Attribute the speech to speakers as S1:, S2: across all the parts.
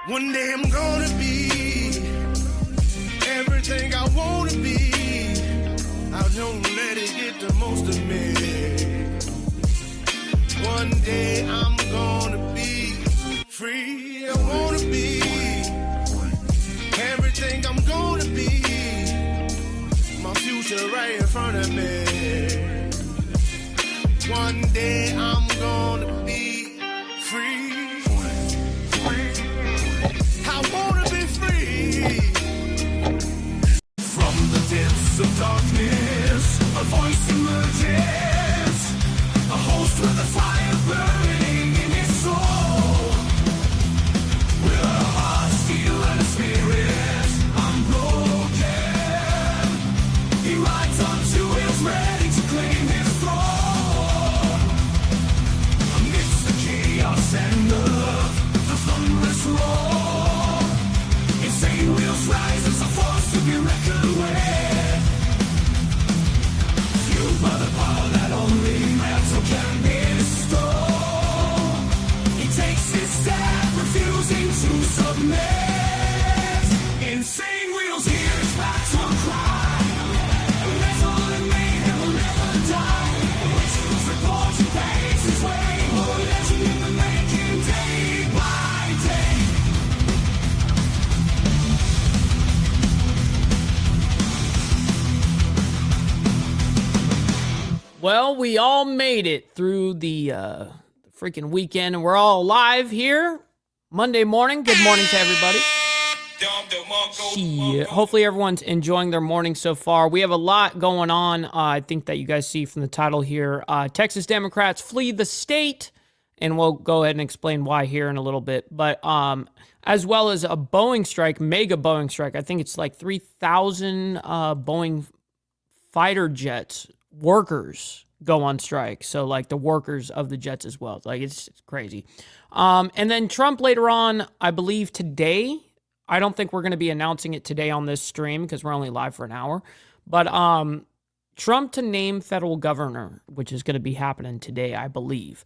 S1: One day I'm gonna be everything I wanna be. I don't let it get the most of me. One day I'm gonna be free. I wanna be everything I'm gonna be. My future right in front of me. One day I'm gonna be free. I wanna be free. From the depths of darkness, a voice emerges. A host with a fire burning in his soul. With a heart of steel and a spirit unbroken. He rides on two wheels ready to claim his throne. Amidst the chaos and the thunderous roar, insane wheels rise as a force to be reckoned with. Fueled by the power that only metal can bestow. He takes his stand, refusing to submit. Insane wheels hear his battle cry. Metal and mayhem will never die. Rituals report and pace his way. More legend in the making, day by day.
S2: Well, we all made it through the freaking weekend, and we're all alive here Monday morning. Good morning to everybody. Shit. Hopefully everyone's enjoying their morning so far. We have a lot going on. I think that you guys see from the title here. Texas Democrats flee the state, and we'll go ahead and explain why here in a little bit. But as well as a Boeing strike, mega Boeing strike. I think it's like 3,000 Boeing fighter jets workers go on strike. So like the workers of the jets as well. Like it's crazy. And then Trump later on, I believe today, I don't think we're going to be announcing it today on this stream because we're only live for an hour. But Trump to name federal governor, which is going to be happening today, I believe.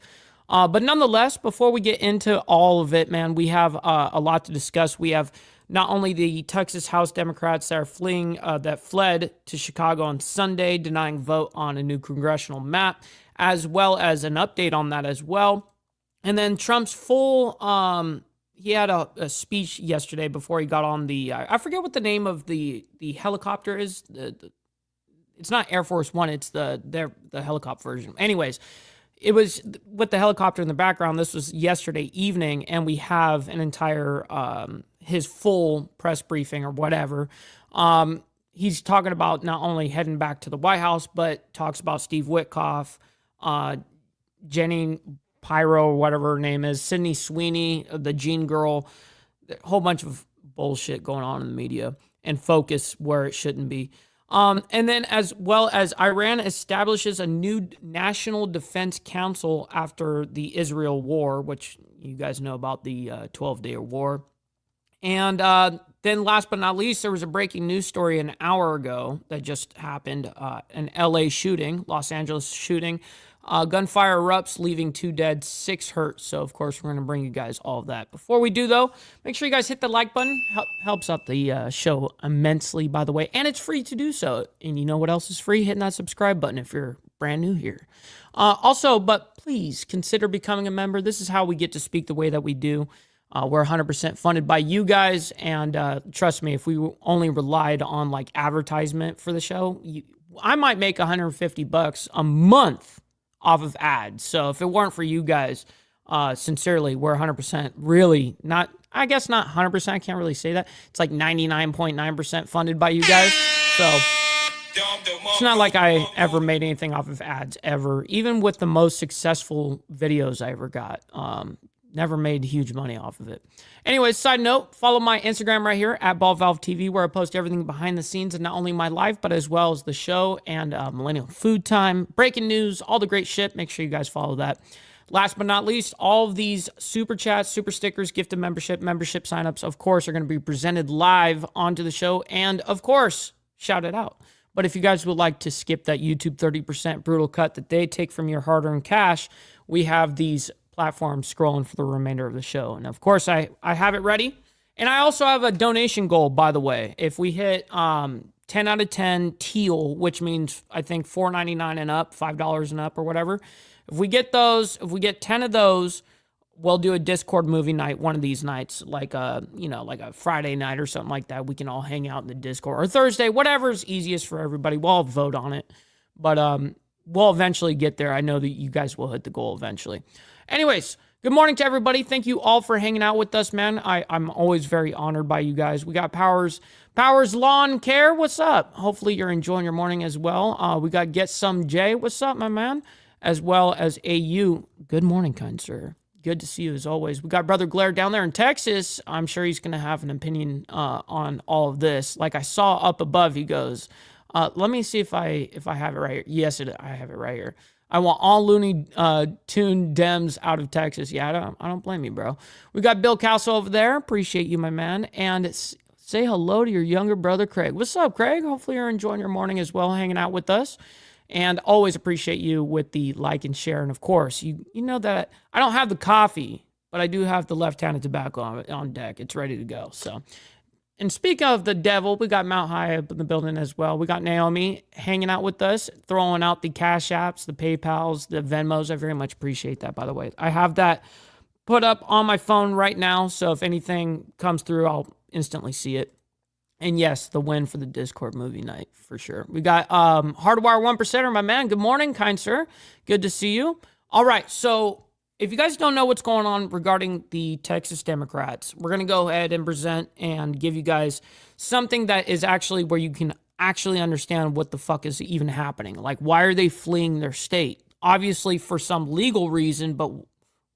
S2: But nonetheless, before we get into all of it, man, we have a lot to discuss. We have not only the Texas House Democrats that are fleeing, that fled to Chicago on Sunday, denying vote on a new congressional map, as well as an update on that as well. And then Trump's full, he had a speech yesterday before he got on the, I forget what the name of the helicopter is. It's not Air Force One, it's the helicopter version. Anyways, it was with the helicopter in the background. This was yesterday evening, and we have an entire, his full press briefing or whatever. He's talking about not only heading back to the White House, but talks about Steve Witkoff, Jenny Pyro, or whatever her name is, Sydney Sweeney, the Gene Girl, a whole bunch of bullshit going on in the media, and focus where it shouldn't be. And then as well as Iran establishes a new National Defense Council after the Israel war, which you guys know about the 12-day war. And then last but not least, there was a breaking news story an hour ago that just happened, an LA shooting, Los Angeles shooting. Gunfire erupts, leaving 2 dead, 6 hurt. So, of course, we're going to bring you guys all of that. Before we do, though, make sure you guys hit the like button. Helps out the show immensely, by the way. And it's free to do so. And you know what else is free? Hitting that subscribe button if you're brand new here. Also, but please consider becoming a member. This is how we get to speak the way that we do. We're 100% funded by you guys. And trust me, if we only relied on, like, advertisement for the show, I might make $150 a month off of ads. So if it weren't for you guys, sincerely, we're 100% really not, I guess not 100%, I can't really say that. It's like 99.9% funded by you guys. So it's not like I ever made anything off of ads ever. Even with the most successful videos I ever got, never made huge money off of it. Anyways, side note, follow my Instagram right here at BallValveTV, where I post everything behind the scenes and not only my life, but as well as the show and Millennial Food Time, breaking news, all the great shit. Make sure you guys follow that. Last but not least, all of these super chats, super stickers, gifted membership signups, of course, are going to be presented live onto the show and, of course, shout it out. But if you guys would like to skip that YouTube 30% brutal cut that they take from your hard-earned cash, we have these platforms scrolling for the remainder of the show. And of course, I have it ready. And I also have a donation goal, by the way. If we hit 10 out of 10 teal, which means I think $4.99 and up, $5 and up or whatever. If we get 10 of those, we'll do a Discord movie night one of these nights, like a Friday night or something like that. We can all hang out in the Discord, or Thursday, whatever's easiest for everybody. We'll all vote on it. But we'll eventually get there. I know that you guys will hit the goal eventually. Anyways, good morning to everybody. Thank you all for hanging out with us, man. I'm always very honored by you guys. We got Powers Lawn Care. What's up? Hopefully you're enjoying your morning as well. We got Get Some Jay. What's up, my man? As well as AU. Good morning, kind sir. Good to see you as always. We got Brother Blair down there in Texas. I'm sure he's going to have an opinion on all of this. Like I saw up above, he goes, let me see if I have it right here. Yes, I have it right here. I want all Looney Tune Dems out of Texas. Yeah, I don't blame you, bro. We got Bill Castle over there. Appreciate you, my man. And say hello to your younger brother, Craig. What's up, Craig? Hopefully you're enjoying your morning as well, hanging out with us. And always appreciate you with the like and share. And of course, you know that I don't have the coffee, but I do have the left-handed tobacco on deck. It's ready to go. So, and speaking of the devil, we got Mount High up in the building as well. We got Naomi hanging out with us, throwing out the Cash Apps, the PayPals, the Venmos. I very much appreciate that, by the way. I have that put up on my phone right now. So if anything comes through, I'll instantly see it. And yes, the win for the Discord movie night, for sure. We got Hardwire 1%er, my man. Good morning, kind sir. Good to see you. All right, so if you guys don't know what's going on regarding the Texas Democrats, we're going to go ahead and present and give you guys something that is actually where you can actually understand what the fuck is even happening. Like, why are they fleeing their state? Obviously for some legal reason, but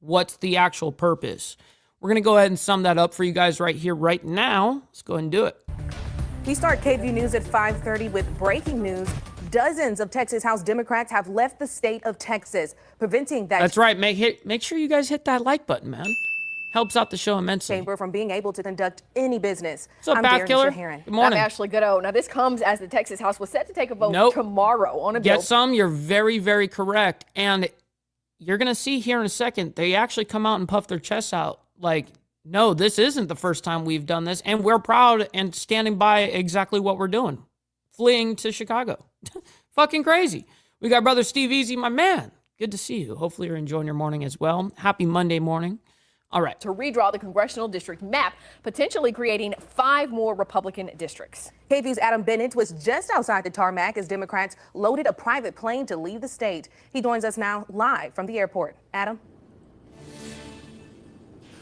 S2: what's the actual purpose? We're going to go ahead and sum that up for you guys right here, right now. Let's go ahead and do it.
S3: We start KVU News at 5:30 with breaking news. Dozens of Texas House Democrats have left the state of Texas, preventing that.
S2: That's right. Make sure you guys hit that like button, man. Helps out the show immensely.
S3: Chamber from being able to conduct any business.
S2: What's up, Bath Killer? Good morning.
S4: I'm Ashley Goodo. Now, this comes as the Texas House was set to take a vote tomorrow on a bill.
S2: Get some. You're very, very correct. And you're going to see here in a second, they actually come out and puff their chests out like, no, this isn't the first time we've done this, and we're proud and standing by exactly what we're doing. Fleeing to Chicago. Fucking crazy. We got Brother Steve Easy, my man. Good to see you. Hopefully you're enjoying your morning as well. Happy Monday morning. All right.
S4: To redraw the congressional district map, potentially creating 5 more Republican districts.
S3: KVU's Adam Bennett was just outside the tarmac as Democrats loaded a private plane to leave the state. He joins us now live from the airport. Adam?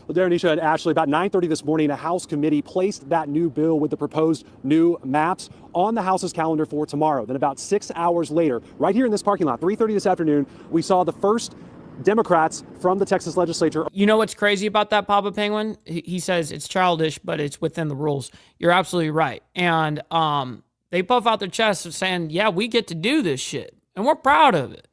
S5: Well, Darren, Nisha, and Ashley, about 9:30 this morning, a House committee placed that new bill with the proposed new maps on the House's calendar for tomorrow. Then about 6 hours later, right here in this parking lot, 3:30 this afternoon, we saw the first Democrats from the Texas legislature.
S2: You know what's crazy about that, Papa Penguin? He says it's childish, but it's within the rules. You're absolutely right. And they puff out their chests saying, yeah, we get to do this shit. And we're proud of it.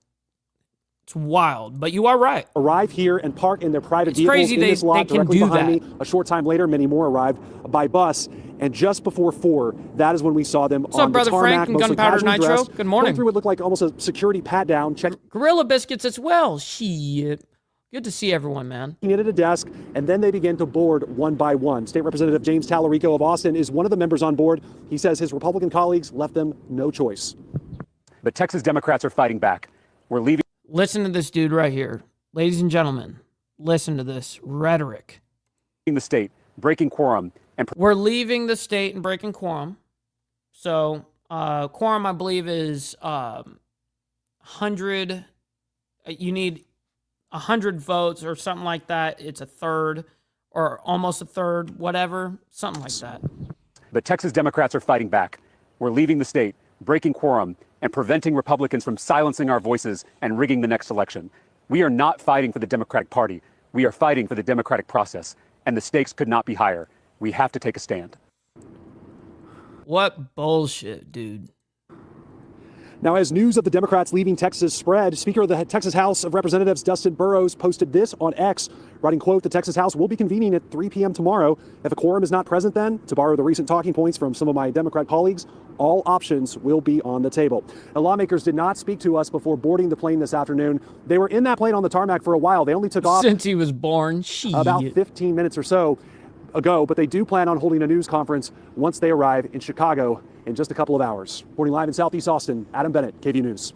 S2: It's wild, but you are right.
S5: Arrive here and park in their private vehicles in this lot directly behind me. A short time later, many more arrived by bus. And just before 4, that is when we saw them on the tarmac. What's up, Brother Frank and Gunpowder Nitro? Good morning. Going through what looked like almost a security pat-down.
S2: Gorilla Biscuits as well. Shit. Good to see everyone, man.
S5: At a desk, and then they began to board one by one. State Representative James Tallarico of Austin is one of the members on board. He says his Republican colleagues left them no choice.
S6: But Texas Democrats are fighting back. We're leaving.
S2: Listen to this dude right here. Ladies and gentlemen, listen to this rhetoric.
S6: The state, breaking quorum.
S2: We're leaving the state and breaking quorum. So quorum, I believe, is 100. You need 100 votes or something like that. It's a third or almost a third, whatever, something like that.
S6: But Texas Democrats are fighting back. We're leaving the state, breaking quorum, and preventing Republicans from silencing our voices and rigging the next election. We are not fighting for the Democratic Party. We are fighting for the democratic process, and the stakes could not be higher. We have to take a stand.
S2: What bullshit, dude.
S5: Now, as news of the Democrats leaving Texas spread, Speaker of the Texas House of Representatives Dustin Burrows posted this on X, writing, quote, "The Texas House will be convening at 3 p.m. tomorrow. If a quorum is not present then, to borrow the recent talking points from some of my Democrat colleagues, all options will be on the table." Now, lawmakers did not speak to us before boarding the plane this afternoon. They were in that plane on the tarmac for a while. They only took off
S2: since he was born.
S5: About 15 minutes or so. ago, but they do plan on holding a news conference once they arrive in Chicago in just a couple of hours. Reporting live in Southeast Austin, Adam Bennett, KVUE News.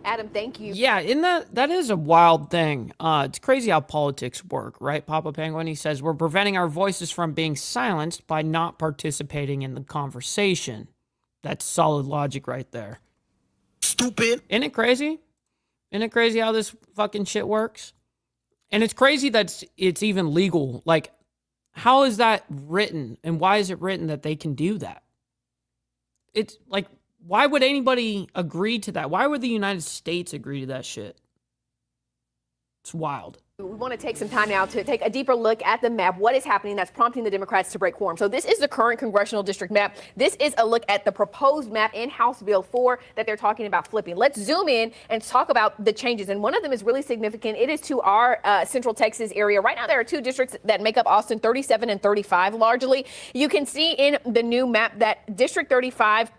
S4: Adam, thank you.
S2: Yeah, that is a wild thing. It's crazy how politics work, right, Papa Penguin? He says, we're preventing our voices from being silenced by not participating in the conversation. That's solid logic right there.
S7: Stupid.
S2: Isn't it crazy? Isn't it crazy how this fucking shit works? And it's crazy that it's even legal. Like, how is that written? And why is it written that they can do that? It's like, why would anybody agree to that? Why would the United States agree to that shit? It's wild.
S4: We want to take some time now to take a deeper look at the map, what is happening that's prompting the Democrats to break quorum. So this is the current congressional district map. This is a look at the proposed map in House Bill 4 that they're talking about flipping. Let's zoom in and talk about the changes. And one of them is really significant. It is to our Central Texas area. Right now, there are two districts that make up Austin, 37 and 35 largely. You can see in the new map that District 35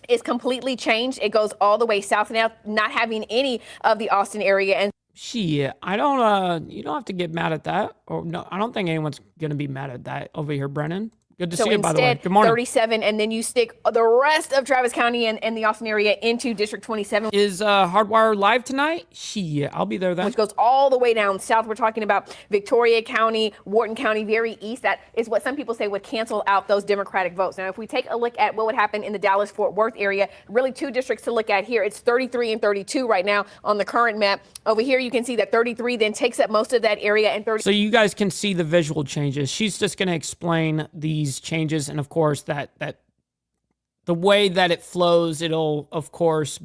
S4: is completely changed. It goes all the way south now, not having any of the Austin area. And
S2: Shit, I don't, you don't have to get mad at that. Or no, I don't think anyone's going to be mad at that over here, Brennan. Good to see you, by the way. Good morning.
S4: 37, and then you stick the rest of Travis County and the Austin area into District 27.
S2: Is Hardwire live tonight? Shit, I'll be there then.
S4: Which goes all the way down south. We're talking about Victoria County, Wharton County, very east. That is what some people say would cancel out those Democratic votes. Now, if we take a look at what would happen in the Dallas-Fort Worth area, really two districts to look at here. It's 33 and 32 right now on the current map. Over here, you can see that 33 then takes up most of that area, and 30.
S2: So you guys can see the visual changes. She's just going to explain these changes, and of course that the way that it flows, it'll of course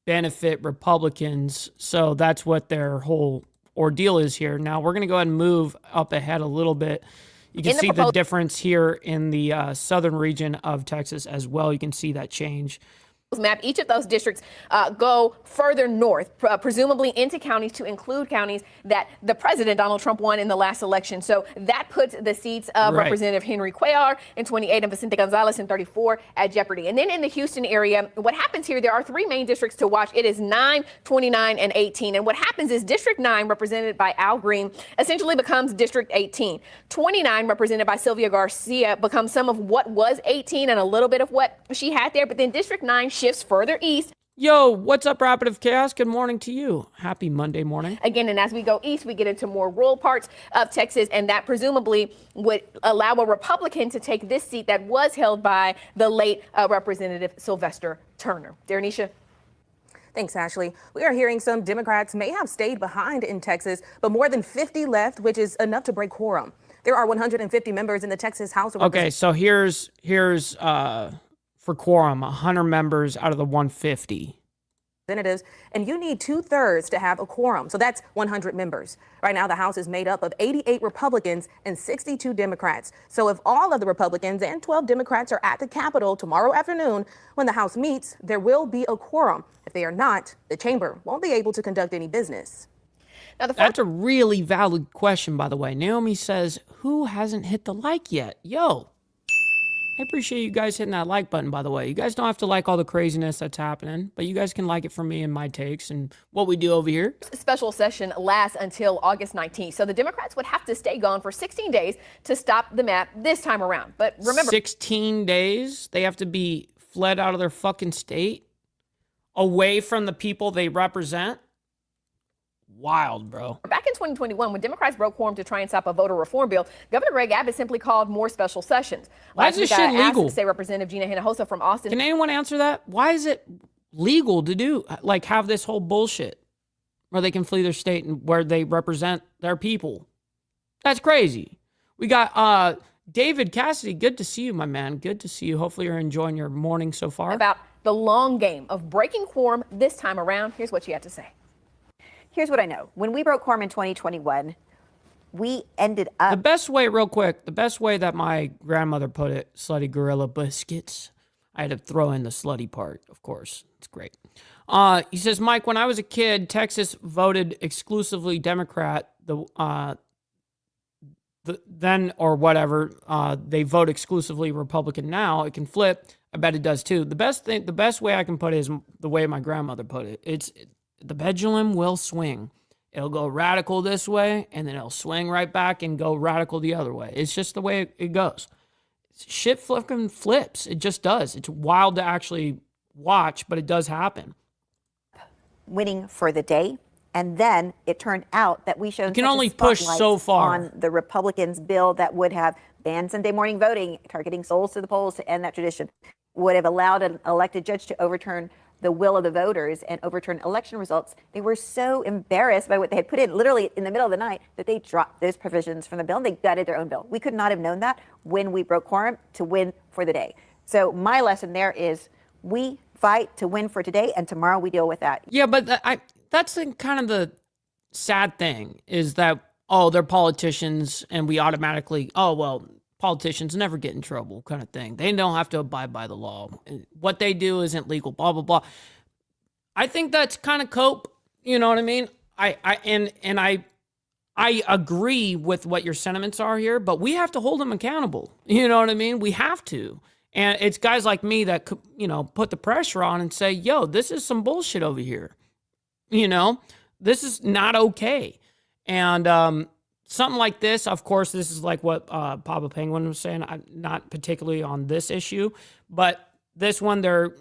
S2: benefit Republicans. So that's what their whole ordeal is here. Now we're going to go ahead and move up ahead a little bit. You can see the difference here in the southern region of Texas as well. You can see that change.
S4: Map, each of those districts go further north, presumably into counties to include counties that the president, Donald Trump, won in the last election. So that puts the seats of Representative Henry Cuellar in 28 and Vicente Gonzalez in 34 at jeopardy. And then in the Houston area, what happens here, there are three main districts to watch. It is 9, 29, and 18. And what happens is District 9, represented by Al Green, essentially becomes District 18. 29, represented by Sylvia Garcia, becomes some of what was 18 and a little bit of what she had there. But then District 9 shifts further east.
S2: Yo, what's up, Rapid of Chaos? Good morning to you. Happy Monday morning.
S4: Again, and as we go east, we get into more rural parts of Texas, and that presumably would allow a Republican to take this seat that was held by the late Representative Sylvester Turner. Darnisha.
S3: Thanks, Ashley. We are hearing some Democrats may have stayed behind in Texas, but more than 50 left, which is enough to break quorum. There are 150 members in the Texas House of Representatives.
S2: Okay, so here's for quorum, 100 members out of the 150.
S3: And you need 2/3 to have a quorum. So that's 100 members. Right now, the House is made up of 88 Republicans and 62 Democrats. So if all of the Republicans and 12 Democrats are at the Capitol tomorrow afternoon when the House meets, there will be a quorum. If they are not, the chamber won't be able to conduct any business.
S4: Now,
S2: that's a really valid question, by the way. Naomi says, who hasn't hit the like yet? Yo. I appreciate you guys hitting that like button, by the way. You guys don't have to like all the craziness that's happening, but you guys can like it for me and my takes and what we do over here.
S4: Special session lasts until August 19th. So the Democrats would have to stay gone for 16 days to stop the map this time around. But remember,
S2: 16 days? They have to be fled out of their fucking state? Away from the people they represent? Wild, bro.
S4: Back in 2021, when Democrats broke quorum to try and stop a voter reform bill, Governor Greg Abbott simply called more special sessions.
S2: Why is this shit legal?
S4: Say Representative Gina Hinojosa from Austin.
S2: Can anyone answer that? Why is it legal to do, like, have this whole bullshit where they can flee their state and where they represent their people? That's crazy. We got David Cassidy. Good to see you, my man. Good to see you. Hopefully you're enjoying your morning so far.
S4: About the long game of breaking quorum this time around. Here's what she had to say.
S8: Here's what I know. When we broke quorum in 2021, we ended up...
S2: The best way, real quick, the best way that my grandmother put it, slutty gorilla biscuits. I had to throw in the slutty part, of course. It's great. He says, Mike, when I was a kid, Texas voted exclusively Democrat. Then, or whatever, they vote exclusively Republican now. It can flip. I bet it does too. The best way I can put it is the way my grandmother put it. The pendulum will swing. It'll go radical this way, and then it'll swing right back and go radical the other way. It's just the way it goes. Shit fucking flips. It just does. It's wild to actually watch, but it does happen.
S8: Winning for the day. And then it turned out that we showed
S2: you can only push so far
S8: on the Republicans' bill that would have banned Sunday morning voting, targeting souls to the polls to end that tradition, would have allowed an elected judge to overturn the will of the voters and overturn election results. They were so embarrassed by what they had put in literally in the middle of the night that they dropped those provisions from the bill and they gutted their own bill. We could not have known that when we broke quorum to win for the day. So my lesson there is we fight to win for today, and tomorrow we deal with that.
S2: Yeah, but that's kind of the sad thing is that, oh, they're politicians and we automatically, oh, well, politicians never get in trouble kind of thing. They don't have to abide by the law. What they do isn't legal, blah, blah, blah. I think that's kind of cope. You know what I mean? I agree with what your sentiments are here, but we have to hold them accountable. You know what I mean? We have to. And it's guys like me that, you know, put the pressure on and say, yo, this is some bullshit over here. You know, this is not okay. And something like this, of course, this is like what Papa Penguin was saying, not particularly on this issue, but this one, they're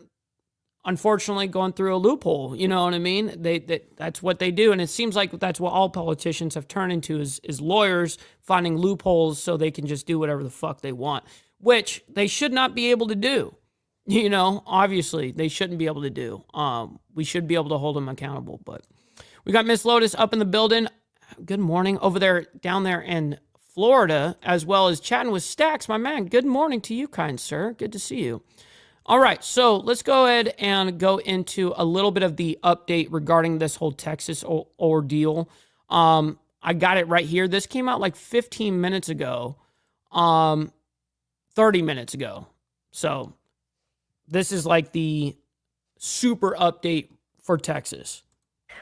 S2: unfortunately going through a loophole. You know what I mean? That's what they do. And it seems like that's what all politicians have turned into is lawyers finding loopholes so they can just do whatever the fuck they want, which they should not be able to do. You know, obviously, they shouldn't be able to do. We should be able to hold them accountable. But we got Miss Lotus up in the building. Good morning over there, down there in Florida, as well as chatting with Stacks, my man. Good morning to you, kind sir. Good to see you. All right, so let's go ahead and go into a little bit of the update regarding this whole Texas ordeal. I got it right here. This came out like 15 minutes ago, 30 minutes ago. So this is like the super update for Texas.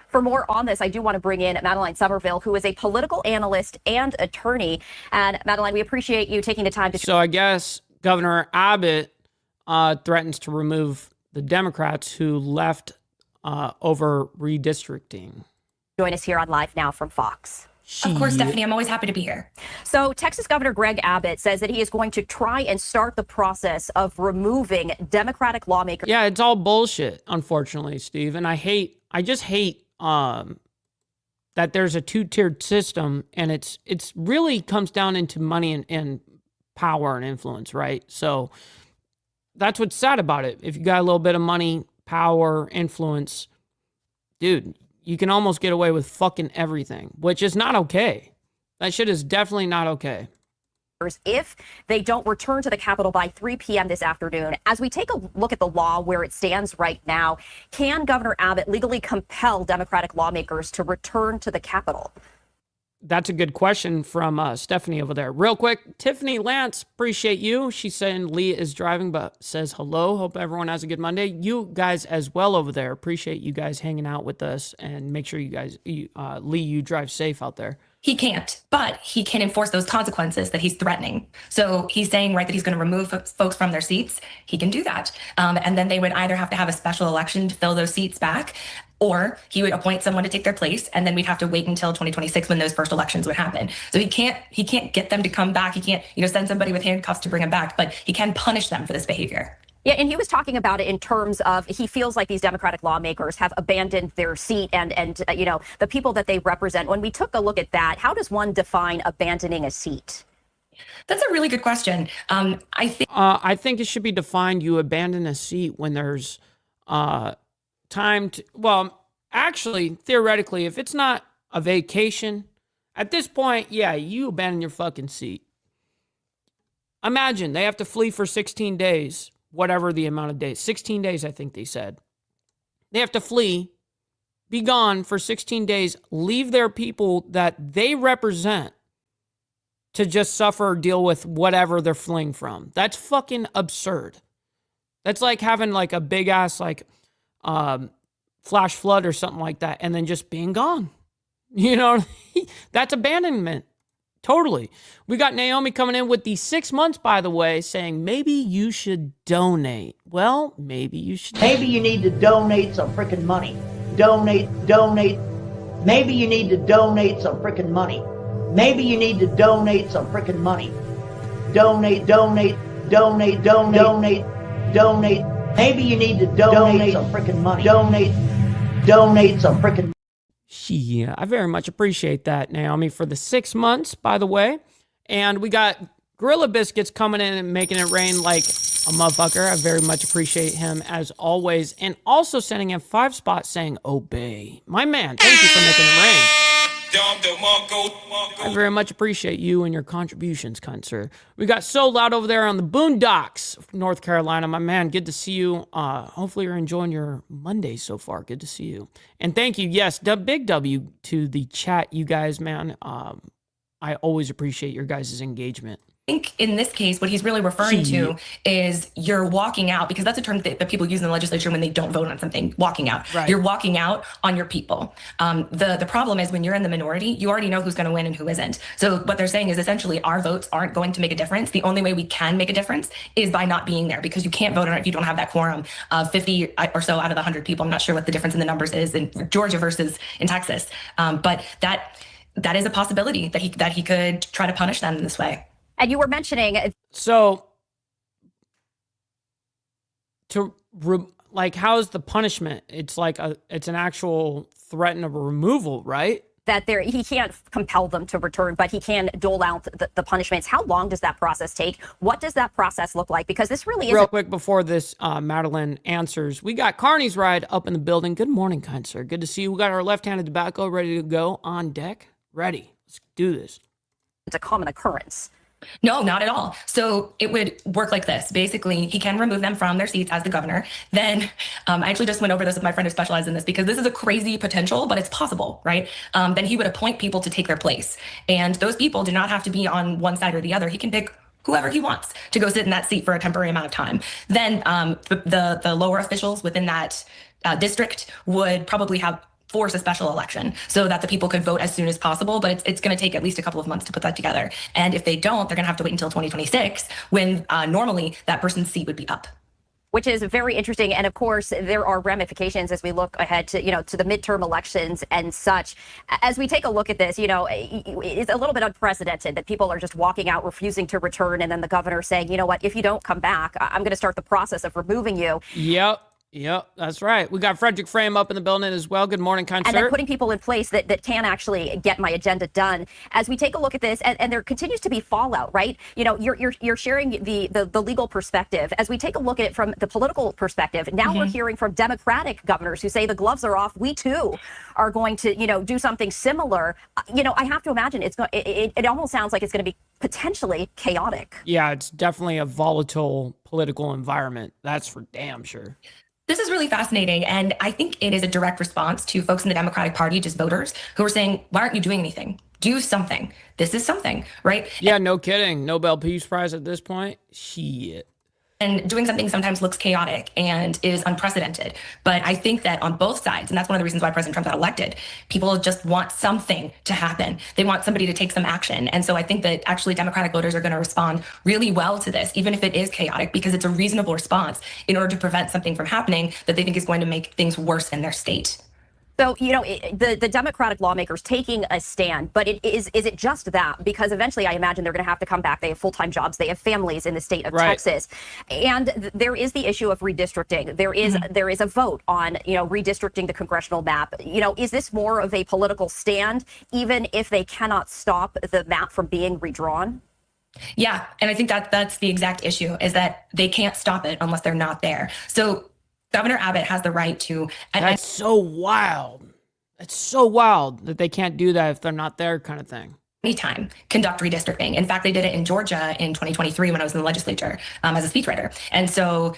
S7: For more on this, I do want to bring in Madeline Somerville, who is a political analyst and attorney. And Madeline, we appreciate you taking the time to...
S2: So I guess Governor Abbott threatens to remove the Democrats who left over redistricting.
S7: Join us here on Live Now from Fox.
S9: Of course, Stephanie, I'm always happy to be here.
S7: So Texas Governor Greg Abbott says that he is going to try and start the process of removing Democratic lawmakers.
S2: Yeah, it's all bullshit, unfortunately, Steve. And I just hate that there's a two-tiered system, and it's really comes down into money and power and influence, right? So that's what's sad about it. If you got a little bit of money, power, influence, dude, you can almost get away with fucking everything, which is not okay. That shit is definitely not okay.
S7: If they don't return to the Capitol by 3 p.m. this afternoon. As we take a look at the law where it stands right now, can Governor Abbott legally compel Democratic lawmakers to return to the Capitol?
S2: That's a good question from Stephanie over there. Real quick, Tiffany Lance, appreciate you. She's saying Lee is driving, but says hello. Hope everyone has a good Monday. You guys as well over there. Appreciate you guys hanging out with us, and make sure you guys, Lee, you drive safe out there.
S9: He can't, but he can enforce those consequences that he's threatening. So he's saying, right, that he's going to remove folks from their seats. He can do that. And then they would either have to have a special election to fill those seats back, or he would appoint someone to take their place, and then we'd have to wait until 2026 when those first elections would happen. So he can't get them to come back. He can't, send somebody with handcuffs to bring them back, but he can punish them for this behavior.
S7: Yeah, and he was talking about it in terms of he feels like these Democratic lawmakers have abandoned their seat and the people that they represent. When we took a look at that, how does one define abandoning a seat?
S9: That's a really good question. I
S2: think it should be defined, you abandon a seat when there's time to, well, actually, theoretically, if it's not a vacation, at this point, yeah, you abandon your fucking seat. Imagine they have to flee for 16 days. Whatever the amount of days, 16 days, I think they said. They have to flee, be gone for 16 days, leave their people that they represent to just suffer or deal with whatever they're fleeing from. That's fucking absurd. That's like having like a big ass like flash flood or something like that and then just being gone. You know, that's abandonment. Totally. We got Naomi coming in with the 6 months, by the way, saying maybe you should donate. Well, maybe you should.
S10: Maybe you need to donate some freaking money. Donate. Maybe you need to donate some freaking money. Maybe you need to donate some freaking money. Donate. Maybe you need to donate some freaking money. Donate some freaking.
S2: Yeah, I very much appreciate that, Naomi, for the 6 months, by the way. And we got Gorilla Biscuits coming in and making it rain like a motherfucker. I very much appreciate him as always. And also sending in 5 spots saying, obey. My man, thank you for making it rain. I very much appreciate you and your contributions, kind sir. We got So Loud over there on the Boondocks, North Carolina. My man, good to see you. Hopefully you're enjoying your Monday so far. Good to see you. And thank you, yes, big W to the chat, you guys, man. I always appreciate your guys' engagement.
S9: I think in this case, what he's really referring to is you're walking out, because that's a term that people use in the legislature when they don't vote on something, walking out.
S2: Right.
S9: You're walking out on your people. The problem is when you're in the minority, you already know who's going to win and who isn't. So what they're saying is essentially our votes aren't going to make a difference. The only way we can make a difference is by not being there, because you can't vote on it if you don't have that quorum of 50 or so out of the 100 people. I'm not sure what the difference in the numbers is in Georgia versus in Texas. But that is a possibility that he could try to punish them in this way.
S7: And you were mentioning,
S2: so how's the punishment? It's like it's an actual threat of a removal, right?
S7: that he can't compel them to return, but he can dole out the punishments. How long does that process take? What does that process look like? Because this really is
S2: real quick before this, Madeline answers. We got Carney's Ride up in the building. Good morning, kind sir. Good to see you. We got our left-handed tobacco ready to go on deck. Ready. Let's do this.
S7: It's a common occurrence.
S9: No, not at all. So it would work like this. Basically, he can remove them from their seats as the governor. Then I actually just went over this with my friend who specializes in this because this is a crazy potential, but it's possible, right? Then he would appoint people to take their place. And those people do not have to be on one side or the other. He can pick whoever he wants to go sit in that seat for a temporary amount of time. Then the lower officials within that district would probably force a special election so that the people could vote as soon as possible. But it's going to take at least a couple of months to put that together. And if they don't, they're going to have to wait until 2026 when normally that person's seat would be up.
S7: Which is very interesting. And of course, there are ramifications as we look ahead to, to the midterm elections and such. As we take a look at this, it's a little bit unprecedented that people are just walking out, refusing to return. And then the governor saying, you know what, if you don't come back, I'm going to start the process of removing you.
S2: Yep, that's right. We got Frederick Frame up in the building as well. Good morning, kind
S7: and
S2: sir.
S7: Then putting people in place that can actually get my agenda done. As we take a look at this, and there continues to be fallout, right? You're sharing the legal perspective. As we take a look at it from the political perspective, now we're hearing from Democratic governors who say the gloves are off. We too are going to, do something similar. I have to imagine it almost sounds like it's going to be potentially chaotic.
S2: Yeah, it's definitely a volatile political environment. That's for damn sure.
S9: This is really fascinating, and I think it is a direct response to folks in the Democratic Party, just voters, who are saying, why aren't you doing anything? Do something. This is something, right?
S2: Yeah, no kidding. Nobel Peace Prize at this point? Shit.
S9: And doing something sometimes looks chaotic and is unprecedented. But I think that on both sides, and that's one of the reasons why President Trump got elected, people just want something to happen. They want somebody to take some action. And so I think that actually Democratic voters are going to respond really well to this, even if it is chaotic, because it's a reasonable response in order to prevent something from happening that they think is going to make things worse in their state.
S7: So, the Democratic lawmakers taking a stand, but is it just that? Because eventually I imagine they're going to have to come back. They have full-time jobs. They have families in the state of Texas. And there is the issue of redistricting. There is a vote on, redistricting the congressional map. Is this more of a political stand, even if they cannot stop the map from being redrawn?
S9: Yeah. And I think that's the exact issue, is that they can't stop it unless they're not there. So Governor Abbott has the right to.
S2: That's so wild. That's so wild that they can't do that if they're not there, kind of thing.
S9: Anytime conduct redistricting. In fact, they did it in Georgia in 2023 when I was in the legislature as a speechwriter. And so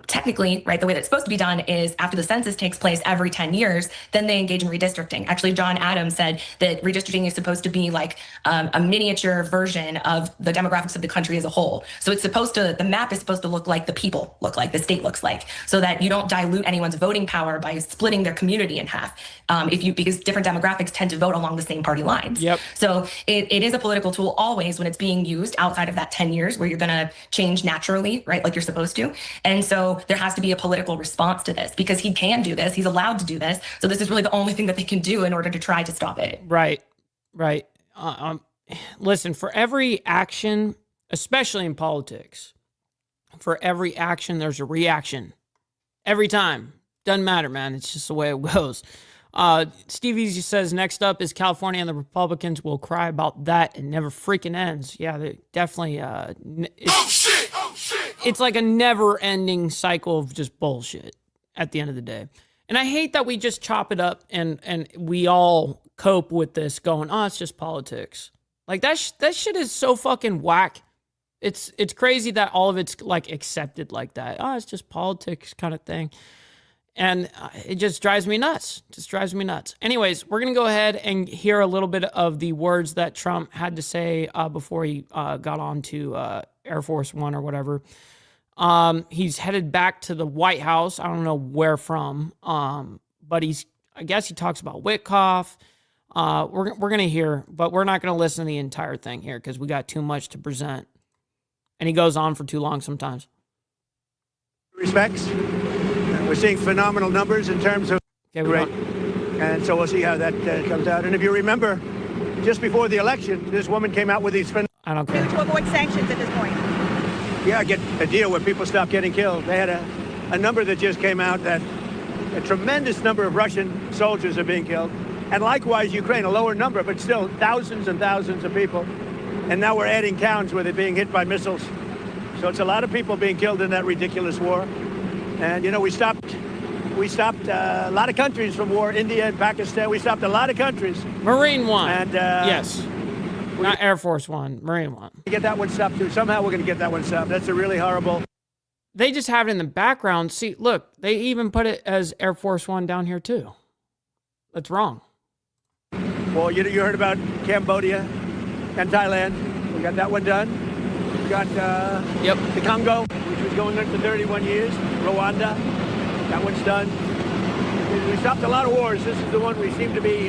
S9: technically, right, the way that's supposed to be done is after the census takes place every 10 years, then they engage in redistricting. Actually, John Adams said that redistricting is supposed to be like a miniature version of the demographics of the country as a whole. So it's the map is supposed to look like the people look like, the state looks like, so that you don't dilute anyone's voting power by splitting their community in half. Because different demographics tend to vote along the same party lines.
S2: Yep.
S9: So it is a political tool always when it's being used outside of that 10 years where you're going to change naturally, right? Like you're supposed to. And so there has to be a political response to this because he can do this. He's allowed to do this. So this is really the only thing that they can do in order to try to stop it.
S2: Right. Listen, for every action, especially in politics, for every action, there's a reaction. Every time. Doesn't matter, man. It's just the way it goes. Steve Easy says, next up is California, and the Republicans will cry about that. It never freaking ends. Yeah, they definitely. It's like a never-ending cycle of just bullshit at the end of the day. And I hate that we just chop it up and we all cope with this going, oh, it's just politics. Like, that shit is so fucking whack. It's crazy that all of it's, like, accepted like that. Oh, it's just politics kind of thing. And it just drives me nuts. Anyways, we're going to go ahead and hear a little bit of the words that Trump had to say before he got on to Air Force One or whatever. He's headed back to the White House. I don't know where from, but I guess he talks about Witkoff. We're going to hear, but we're not going to listen to the entire thing here because we got too much to present. And he goes on for too long sometimes.
S11: Respects. We're seeing phenomenal numbers in terms of rate. And so we'll see how that comes out. And if you remember, just before the election, this woman came out with these...
S2: I don't care.
S12: To avoid sanctions at this point.
S11: Yeah, get a deal where people stop getting killed. They had a number that just came out that a tremendous number of Russian soldiers are being killed. And likewise, Ukraine, a lower number, but still thousands and thousands of people. And now we're adding towns where they're being hit by missiles. So it's a lot of people being killed in that ridiculous war. And, you know, we stopped a lot of countries from war, India and Pakistan. We stopped a lot of countries.
S2: Marine One.
S11: And,
S2: yes. Not Air Force One, Marine One.
S11: Get that one stopped, too. Somehow we're going to get that one stopped. That's a really horrible...
S2: They just have it in the background. See, look, they even put it as Air Force One down here, too. That's wrong.
S11: Well, you heard about Cambodia and Thailand. We got that one done. We got the Congo, which was going on for 31 years. Rwanda, that one's done. We stopped a lot of wars. This is the one we seem to be,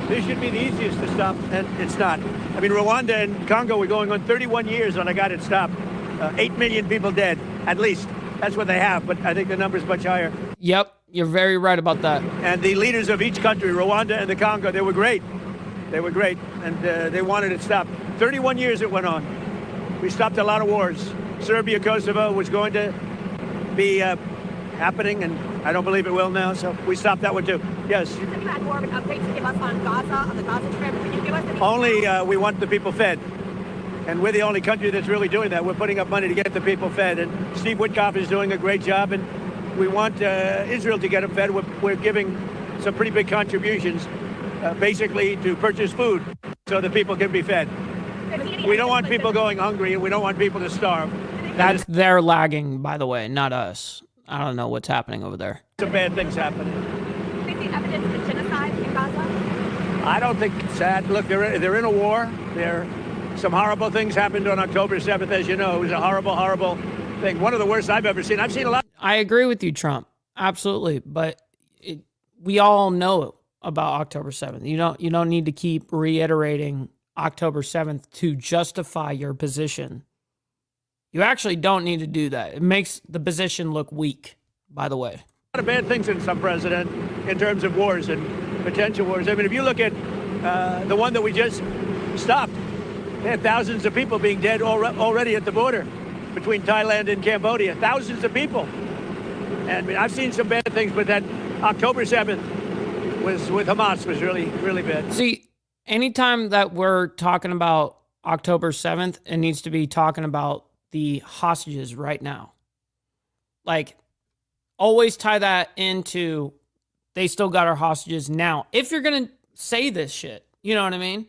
S11: this should be the easiest to stop, and it's not. I mean, Rwanda and Congo were going on 31 years when I got it stopped. 8 million people dead, at least. That's what they have, but I think the number's much higher.
S2: Yep, you're very right about that.
S11: And the leaders of each country, Rwanda and the Congo, they were great. They were great, and they wanted it stopped. 31 years it went on. We stopped a lot of wars. Serbia, Kosovo was going to be happening, and I don't believe it will now, so we stopped that one too. Yes.
S12: You said you had more of an update to give us on Gaza, on the Gaza Strip. Can you give us any...
S11: Only we want the people fed. And we're the only country that's really doing that. We're putting up money to get the people fed. And Steve Witkoff is doing a great job. And we want Israel to get them fed. We're giving some pretty big contributions, basically, to purchase food so the people can be fed. We don't want people going hungry, and we don't want people to starve.
S2: They're lagging, by the way, not us. I don't know what's happening over there.
S11: Some bad things happening.
S12: Do you see evidence of genocide in Gaza?
S11: I don't think it's that. Look, they're in a war. Some horrible things happened on October 7th, as you know. It was a horrible, horrible thing. One of the worst I've ever seen. I've seen a lot.
S2: I agree with you, Trump. Absolutely. But we all know about October 7th. You don't need to keep reiterating October 7th to justify your position. You actually don't need to do that. It makes the position look weak, by the way.
S11: A lot of bad things in some president in terms of wars and potential wars. I mean, if you look at the one that we just stopped, they had thousands of people being dead already at the border between Thailand and Cambodia. Thousands of people. And I mean, I've seen some bad things, but that October 7th was with Hamas was really, really bad.
S2: See, anytime that we're talking about October 7th, it needs to be talking about the hostages right now. Like, always tie that into they still got our hostages now. If you're going to say this shit, you know what I mean?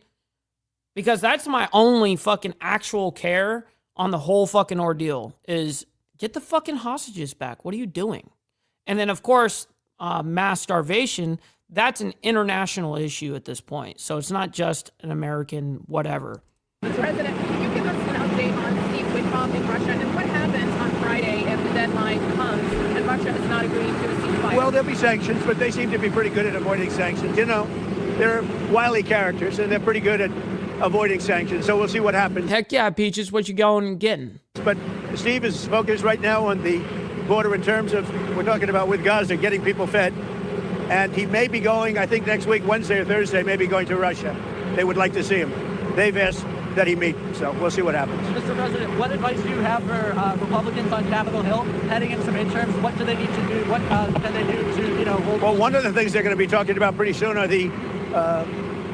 S2: Because that's my only fucking actual care on the whole fucking ordeal is get the fucking hostages back. What are you doing? And then, of course, mass starvation, that's an international issue at this point. So it's not just an American whatever.
S13: President, can you give us an update on Steve Witkoff in Russia? And what happens on Friday if the deadline comes and Russia has not agreed to a ceasefire?
S11: Well, there'll be sanctions, but they seem to be pretty good at avoiding sanctions. You know, they're wily characters, and they're pretty good at avoiding sanctions. So we'll see what happens.
S2: Heck yeah, Peaches, what you going and getting?
S11: But Steve is focused right now on the border in terms of, we're talking about with Gaza, getting people fed. And he may be going, I think next week, Wednesday or Thursday, maybe going to Russia. They would like to see him. They've asked that he meet, so we'll see what happens.
S14: Mr. President, what advice do you have for Republicans on Capitol Hill heading into some midterms? What do they need to do? What can they do to, hold?
S11: Well, one of the things they're going to be talking about pretty soon are the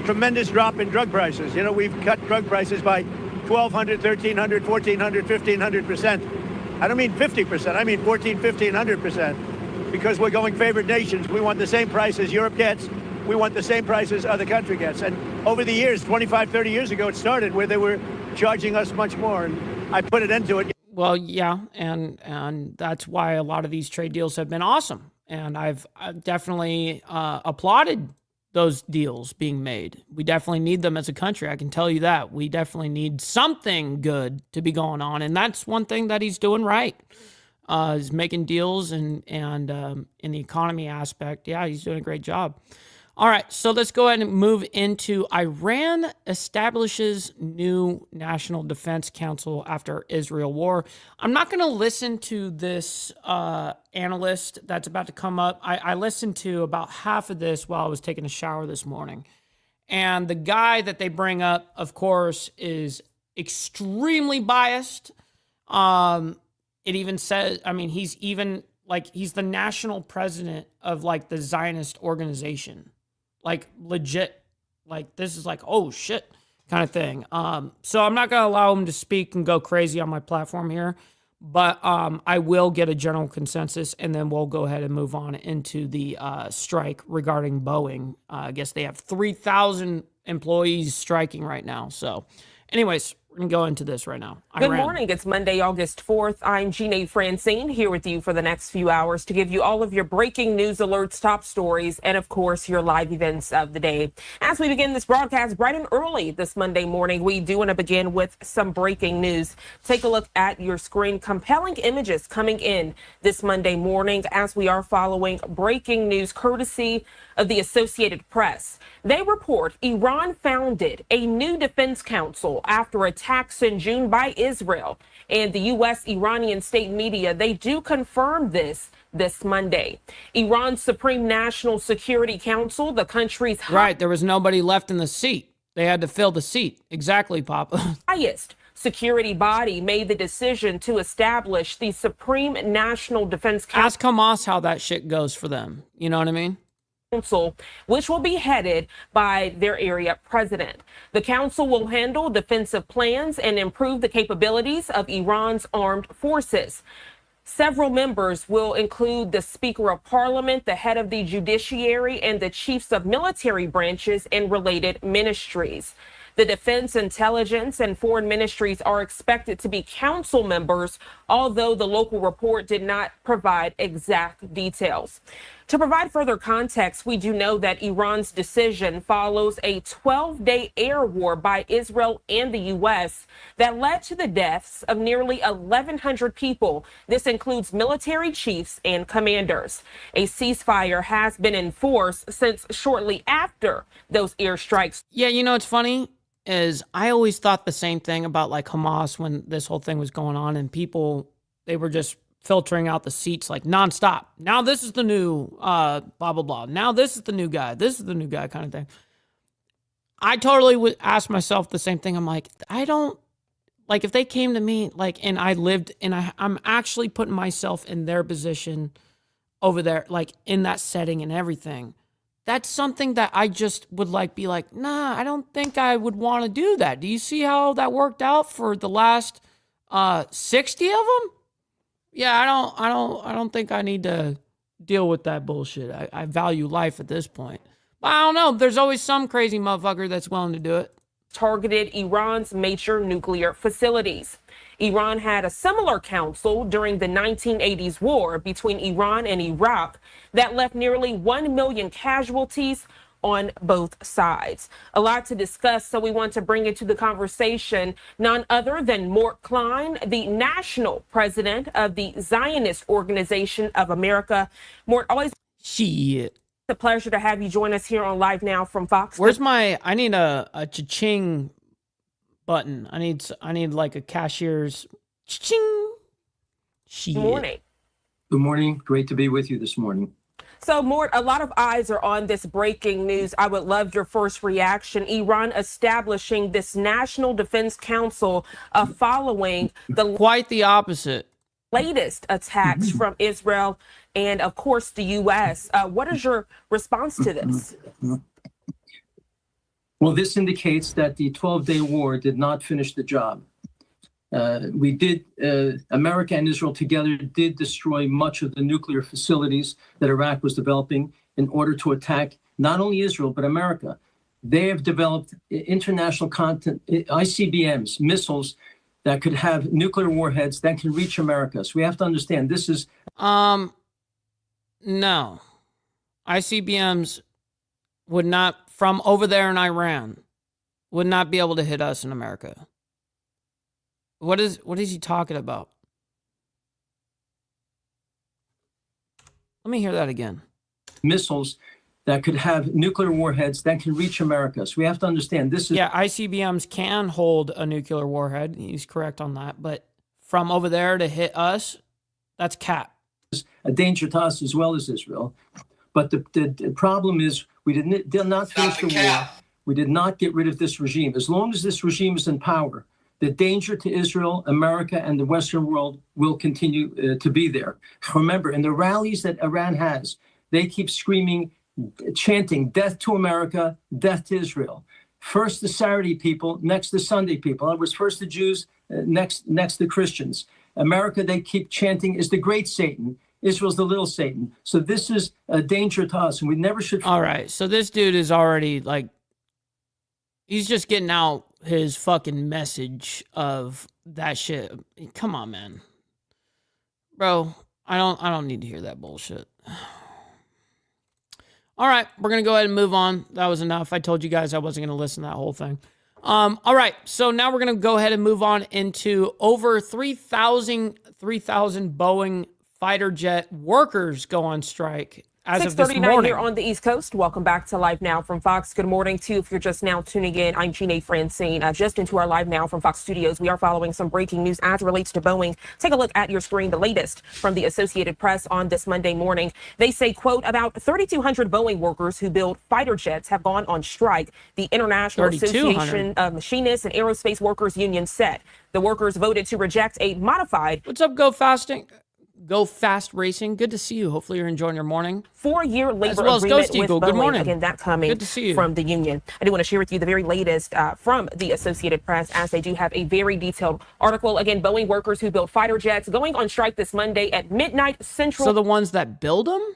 S11: tremendous drop in drug prices. We've cut drug prices by 1,200, 1,300, 1,400, 1,500%. I don't mean 50%. I mean 14, 1,500%. Because we're going favored nations. We want the same prices Europe gets. We want the same prices other country gets. And over the years, 25, 30 years ago, it started where they were charging us much more. And I put it into it.
S2: Well, yeah, and that's why a lot of these trade deals have been awesome. And I've definitely applauded those deals being made. We definitely need them as a country. I can tell you that. We definitely need something good to be going on. And that's one thing that he's doing right. Is making deals and in the economy aspect. Yeah, he's doing a great job. All right, so let's go ahead and move into Iran establishes new National Defense Council after Israel war. I'm not going to listen to this analyst that's about to come up. I listened to about half of this while I was taking a shower this morning. And the guy that they bring up, of course, is extremely biased. It even says, he's the national president of the Zionist organization. Legit, this is oh shit kind of thing. So I'm not going to allow him to speak and go crazy on my platform here, but I will get a general consensus and then we'll go ahead and move on into the strike regarding Boeing. I guess they have 3,000 employees striking right now. So anyways, we're going to go into this right now.
S15: Good morning. It's Monday, August 4th. I'm Jeanne Francine here with you for the next few hours to give you all of your breaking news alerts, top stories, and of course, your live events of the day. As we begin this broadcast bright and early this Monday morning, we do want to begin with some breaking news. Take a look at your screen. Compelling images coming in this Monday morning as we are following breaking news courtesy of the Associated Press. They report Iran founded a new defense council after attacks in June by Israel. And the U.S. Iranian state media, they do confirm this Monday. Iran's Supreme National Security Council, the country's
S2: right, there was nobody left in the seat. They had to fill the seat. Exactly, Papa.
S15: Highest security body made the decision to establish the Supreme National Defense Council.
S2: Ask Hamas how that shit goes for them. You know what I mean?
S15: Council, which will be headed by their area president. The council will handle defensive plans and improve the capabilities of Iran's armed forces. Several members will include the Speaker of Parliament, the head of the judiciary, and the chiefs of military branches and related ministries. The Defense, Intelligence, and Foreign Ministries are expected to be council members, although the local report did not provide exact details. To provide further context, we do know that Iran's decision follows a 12-day air war by Israel and the U.S. that led to the deaths of nearly 1,100 people. This includes military chiefs and commanders. A ceasefire has been enforced since shortly after those airstrikes.
S2: Yeah, it's funny is I always thought the same thing about Hamas when this whole thing was going on, and people, they were just filtering out the seats nonstop. Now this is the new blah, blah, blah. Now this is the new guy. This is the new guy kind of thing. I totally would ask myself the same thing. I'm I don't, if they came to me, and I lived, and I'm actually putting myself in their position over there, in that setting and everything. That's something that I just would be nah, I don't think I would want to do that. Do you see how that worked out for the last 60 of them? Yeah, I don't think I need to deal with that bullshit. I value life at this point. But I don't know. There's always some crazy motherfucker that's willing to do it.
S15: Targeted Iran's major nuclear facilities. Iran had a similar council during the 1980s war between Iran and Iraq that left nearly 1 million casualties on both sides. A lot to discuss, so we want to bring into the conversation none other than Mort Klein, the national president of the Zionist Organization of America. Mort, always
S2: shit.
S15: It's a pleasure to have you join us here on Live Now from Fox.
S2: Where's I need a cha-ching button. I need like a cashier's ching. Shit.
S16: Good morning. Good morning. Great to be with you this morning.
S15: So, Mort, a lot of eyes are on this breaking news. I would love your first reaction. Iran establishing this National Defense Council following
S2: quite the opposite
S15: latest attacks from Israel and, of course, the U.S. What is your response to this?
S16: Well, this indicates that the 12-day war did not finish the job. America and Israel together did destroy much of the nuclear facilities that Iraq was developing in order to attack not only Israel, but America. They have developed international content, ICBMs, missiles that could have nuclear warheads that can reach America. So we have to understand this is...
S2: No. ICBMs would not, from over there in Iran, would not be able to hit us in America. What is he talking about? Let me hear that again.
S16: Missiles that could have nuclear warheads that can reach America. So we have to understand this is...
S2: Yeah, ICBMs can hold a nuclear warhead. He's correct on that. But from over there to hit us, that's cap.
S16: A danger to us as well as Israel. But the problem is we did not finish the war. We did not get rid of this regime. As long as this regime is in power, the danger to Israel, America, and the Western world will continue to be there. Remember, in the rallies that Iran has, they keep screaming, chanting, death to America, death to Israel. First the Saturday people, next the Sunday people. In other words, first the Jews, next the Christians. America, they keep chanting, is the great Satan. Israel's the little Satan. So this is a danger to us, and we never should...
S2: All right, so this dude is already, like, he's just getting out his fucking message of that shit. Come on, man. Bro, I don't need to hear that bullshit. All right, we're going to go ahead and move on. That was enough. I told you guys I wasn't going to listen to that whole thing. All right, so now we're going to go ahead and move on into over 3,000 Boeing fighter jet workers go on strike as of this morning.
S15: Here on the East Coast. Welcome back to Live Now from Fox. Good morning to you. If you're just now tuning in, I'm Gina Francine. Just into our Live Now from Fox studios, we are following some breaking news as it relates to Boeing. Take a look at your screen. The latest from the Associated Press on this Monday morning. They say, quote, about 3,200 Boeing workers who build fighter jets have gone on strike. The International Association of Machinists and Aerospace Workers Union said the workers voted to reject a modified...
S2: What's up, Go Fast Racing. Good to see you. Hopefully you're enjoying your morning.
S15: 4-year labor agreement with Boeing. Good morning. Again, that coming Good to see you. From the union. I do want to share with you the very latest from the Associated Press, as they do have a very detailed article. Again, Boeing workers who build fighter jets going on strike this Monday at midnight Central.
S2: So the ones that build them?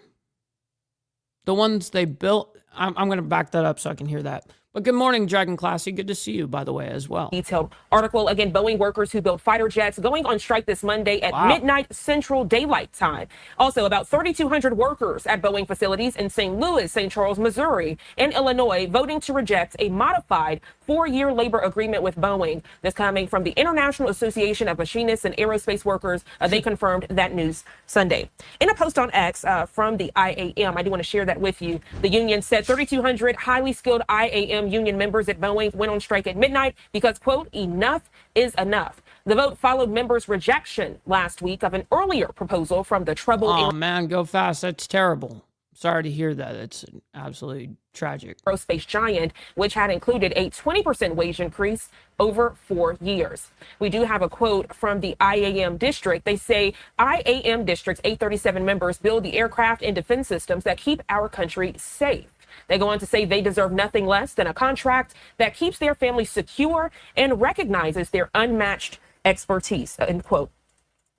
S2: The ones they built? I'm going to back that up so I can hear that. But good morning, Dragon Classy. Good to see you, by the way, as well.
S15: Detailed article. Again, Boeing workers who build fighter jets going on strike this Monday at midnight Central Daylight Time. Also, about 3,200 workers at Boeing facilities in St. Louis, St. Charles, Missouri, and Illinois voting to reject a modified 4-year labor agreement with Boeing. This coming from the International Association of Machinists and Aerospace Workers. They confirmed that news Sunday. In a post on X from the IAM, I do want to share that with you. The union said 3,200 highly skilled IAM union members at Boeing went on strike at midnight because, quote, enough is enough. The vote followed members' rejection last week of an earlier proposal from the troubled...
S2: Oh, man, go fast. That's terrible. Sorry to hear that. It's absolutely tragic.
S15: Aerospace giant, which had included a 20% wage increase over 4 years. We do have a quote from the IAM district. They say IAM district's 837 members build the aircraft and defense systems that keep our country safe. They go on to say they deserve nothing less than a contract that keeps their families secure and recognizes their unmatched expertise, end quote.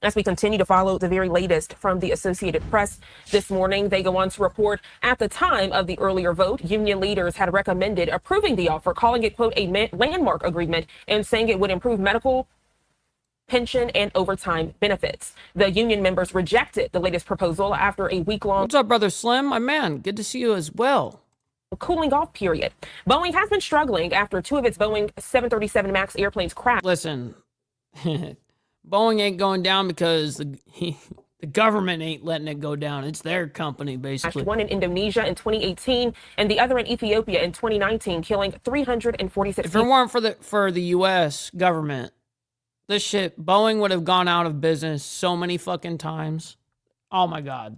S15: As we continue to follow the very latest from the Associated Press this morning, they go on to report at the time of the earlier vote, union leaders had recommended approving the offer, calling it, quote, a landmark agreement and saying it would improve medical, pension, and overtime benefits. The union members rejected the latest proposal after a week-long...
S2: What's up, Brother Slim? My man, good to see you as well.
S15: Cooling off period. Boeing has been struggling after 2 of its Boeing 737 MAX airplanes crashed.
S2: Listen, Boeing ain't going down because The government ain't letting it go down. It's their company, basically.
S15: One in Indonesia in 2018 and the other in Ethiopia in 2019, killing 346
S2: If it weren't for the U.S. government, this shit, Boeing would have gone out of business so many fucking times. Oh my God.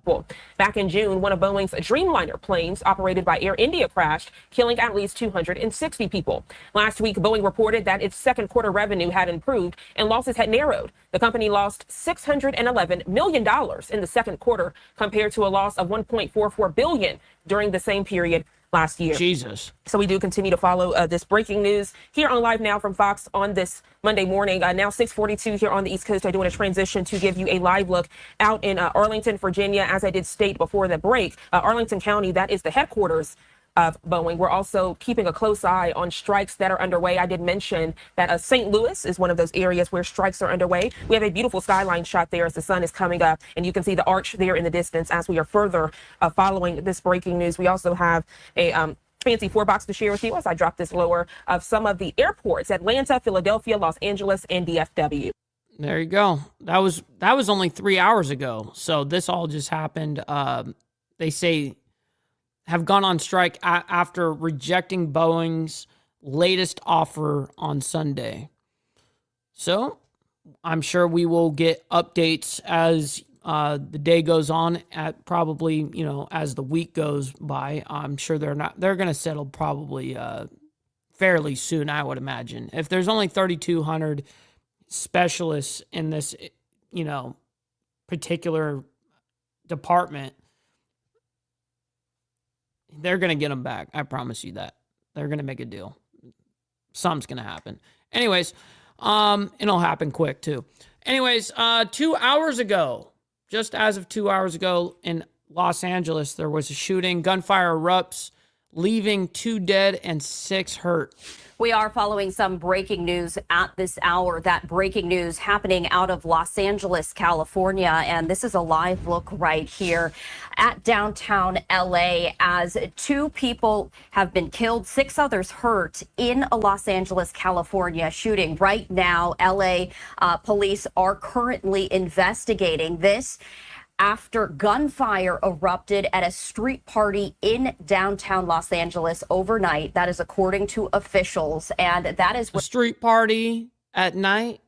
S15: Back in June, one of Boeing's Dreamliner planes operated by Air India crashed, killing at least 260 people. Last week, Boeing reported that its second quarter revenue had improved and losses had narrowed. The company lost $611 million in the second quarter compared to a loss of $1.44 billion during the same period last year.
S2: Jesus.
S15: So we do continue to follow this breaking news here on Live Now from Fox on this Monday morning. Now 6:42 here on the East Coast. I do want to transition to give you a live look out in Arlington, Virginia. As I did state before the break, Arlington County, that is the headquarters of Boeing. We're also keeping a close eye on strikes that are underway. I did mention that St. Louis is one of those areas where strikes are underway. We have a beautiful skyline shot there as the sun is coming up, and you can see the arch there in the distance as we are further following this breaking news. We also have a fancy 4-box to share with you as I drop this lower of some of the airports: Atlanta, Philadelphia, Los Angeles, and DFW.
S2: There you go. That was only 3 hours ago. So this all just happened. They say have gone on strike after rejecting Boeing's latest offer on Sunday. So I'm sure we will get updates as the day goes on, at probably, as the week goes by. I'm sure they're going to settle probably fairly soon, I would imagine. If there's only 3,200 specialists in this, particular department, they're going to get them back. I promise you that. They're going to make a deal. Something's going to happen. Anyways, it'll happen quick too. Anyways, 2 hours ago, just as of 2 hours ago in Los Angeles, there was a shooting. Gunfire erupts, leaving 2 dead and 6 hurt.
S7: We are following some breaking news at this hour. That breaking news happening out of Los Angeles, California. And this is a live look right here at downtown LA as 2 people have been killed, 6 others hurt in a Los Angeles, California shooting. Right now, LA police are currently investigating this after gunfire erupted at a street party in downtown Los Angeles overnight. That is according to officials. And that is
S2: a street party at night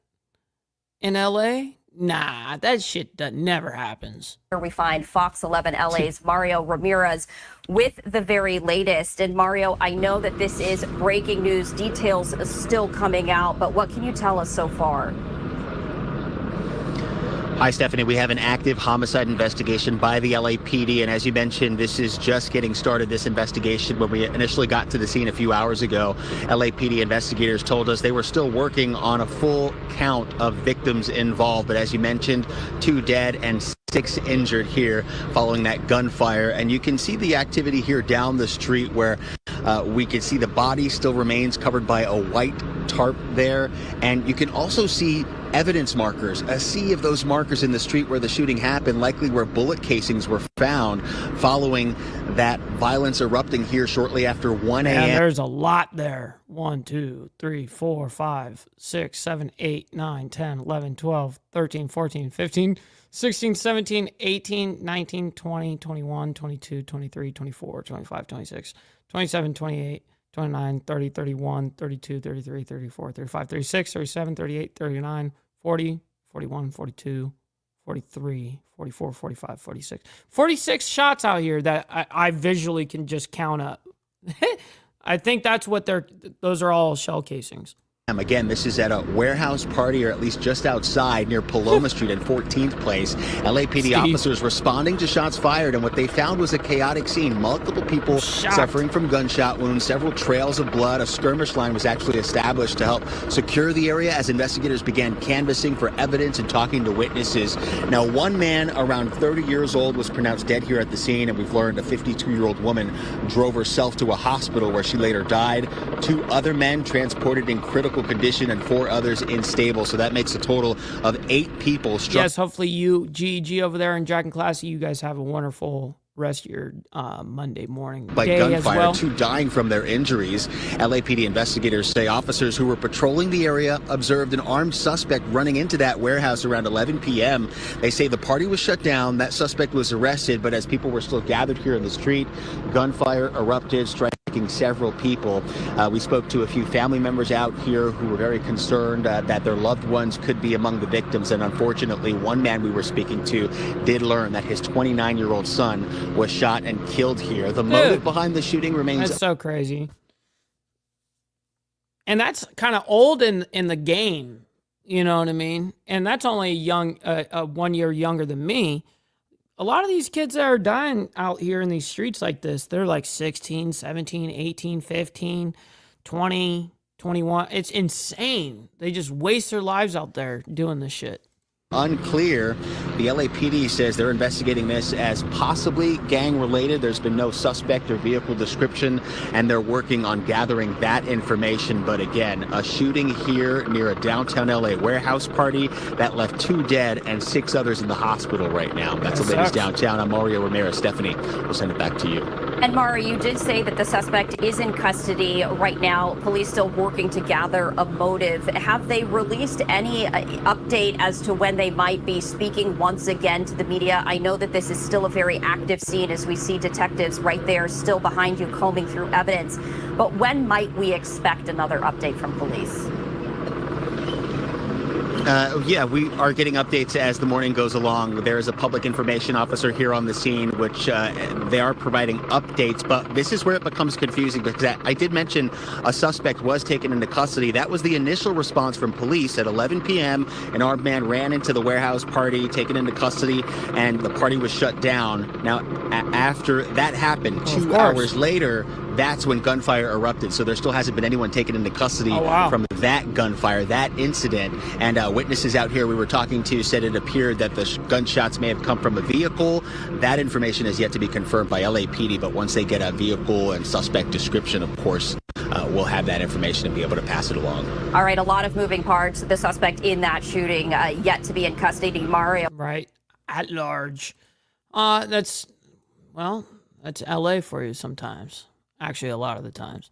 S2: in LA? Nah, that shit never happens.
S7: We find Fox 11 LA's Mario Ramirez with the very latest. And Mario, I know that this is breaking news, details still coming out, but what can you tell us so far?
S17: Hi, Stephanie. We have an active homicide investigation by the LAPD. And as you mentioned, this is just getting started, this investigation. When we initially got to the scene a few hours ago, LAPD investigators told us they were still working on a full count of victims involved. But as you mentioned, 2 dead and 6 injured here following that gunfire. And you can see the activity here down the street where we can see the body still remains covered by a white tarp there. And you can also see evidence markers, a sea of those markers in the street where the shooting happened, likely where bullet casings were found following that violence erupting here shortly after 1 a.m.
S2: Yeah, there's a lot there. 1, 2, 3, 4, 5, 6, 7, 8, 9, 10, 11, 12, 13, 14, 15, 16, 17, 18, 19, 20, 21, 22, 23, 24, 25, 26, 27, 28, 29, 30, 31, 32, 33, 34, 35, 36, 37, 38, 39, 40, 41, 42, 43, 44, 45, 46. 46 shots out here that I visually can just count up. I think that's what those are all shell casings.
S17: Again, this is at a warehouse party, or at least just outside near Paloma Street and 14th Place. LAPD officers responding to shots fired, and what they found was a chaotic scene. Multiple people suffering from gunshot wounds, several trails of blood. A skirmish line was actually established to help secure the area as investigators began canvassing for evidence and talking to witnesses. Now, one man around 30 years old was pronounced dead here at the scene, and we've learned a 52-year-old woman drove herself to a hospital where she later died. 2 other men transported in critical condition and 4 others unstable. So that makes a total of 8 people.
S2: Yes, hopefully you, GEG over there and Jack and Classy, you guys have a wonderful rest of your Monday morning
S17: by
S2: day
S17: gunfire,
S2: as well.
S17: 2 dying from their injuries. LAPD investigators say officers who were patrolling the area observed an armed suspect running into that warehouse around 11 p.m. They say the party was shut down. That suspect was arrested, but as people were still gathered here in the street, gunfire erupted, striking several people. We spoke to a few family members out here who were very concerned that their loved ones could be among the victims, and unfortunately, one man we were speaking to did learn that his 29-year-old son was shot and killed here. The motive behind the shooting remains...
S2: That's so crazy. And that's kind of old in the game, you know what I mean? And that's only young, 1 year younger than me. A lot of these kids that are dying out here in these streets like this, they're like 16, 17, 18, 15, 20, 21. It's insane. They just waste their lives out there doing this shit.
S17: Unclear. The LAPD says they're investigating this as possibly gang-related. There's been no suspect or vehicle description, and they're working on gathering that information. But again, a shooting here near a downtown LA warehouse party that left 2 dead and 6 others in the hospital right now. That's the latest downtown. I'm Mario Ramirez. Stephanie, we'll send it back to you.
S7: And Mara, you did say that the suspect is in custody right now. Police still working to gather a motive. Have they released any update as to when they might be speaking once again to the media? I know that this is still a very active scene as we see detectives right there still behind you combing through evidence. But when might we expect another update from police?
S17: Yeah, we are getting updates as the morning goes along. There is a public information officer here on the scene, which they are providing updates. But this is where it becomes confusing because I did mention a suspect was taken into custody. That was the initial response from police at 11 p.m. An armed man ran into the warehouse party, taken into custody, and the party was shut down. Now, after that happened, 2 hours later, that's when gunfire erupted. So there still hasn't been anyone taken into custody from that gunfire, that incident. And witnesses out here we were talking to said it appeared that the gunshots may have come from a vehicle. That information is yet to be confirmed by LAPD, but once they get a vehicle and suspect description, of course, we'll have that information and be able to pass it along.
S7: All right, a lot of moving parts. The suspect in that shooting yet to be in custody. Mario.
S2: Right, at large. That's LA for you sometimes. Actually, a lot of the times.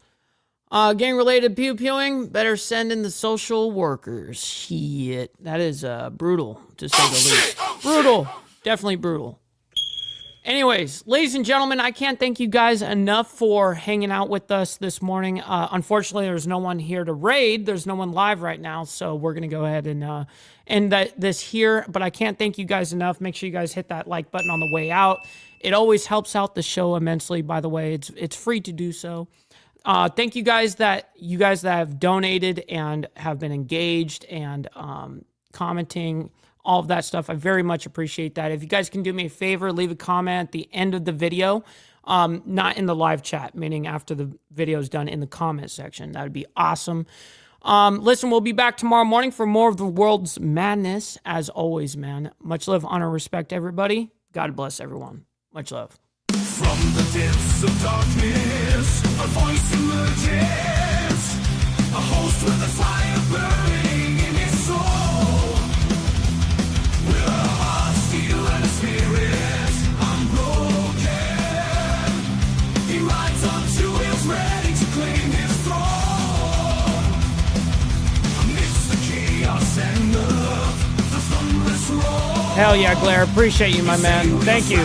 S2: Gang-related pew-pewing, better send in the social workers. Shit. That is brutal, to say the least. Brutal. Definitely brutal. Anyways, ladies and gentlemen, I can't thank you guys enough for hanging out with us this morning. Unfortunately, there's no one here to raid. There's no one live right now, so we're going to go ahead and end this here. But I can't thank you guys enough. Make sure you guys hit that like button on the way out. It always helps out the show immensely, by the way. It's free to do so. Thank you guys that have donated and have been engaged and commenting, all of that stuff. I very much appreciate that. If you guys can do me a favor, leave a comment at the end of the video, not in the live chat, meaning after the video is done in the comment section. That would be awesome. Listen, we'll be back tomorrow morning for more of the world's madness. As always, man. Much love, honor, respect, everybody. God bless everyone. Much love.
S1: From the depths of darkness, a voice emerges, a host with a fire burning in his soul. With a heart, steel, and a spirit unbroken, he rides on 2 wheels, ready to claim his throne. Amidst the chaos and the thunderous roar.
S2: Hell yeah, Claire. Appreciate you, my man. Thank you.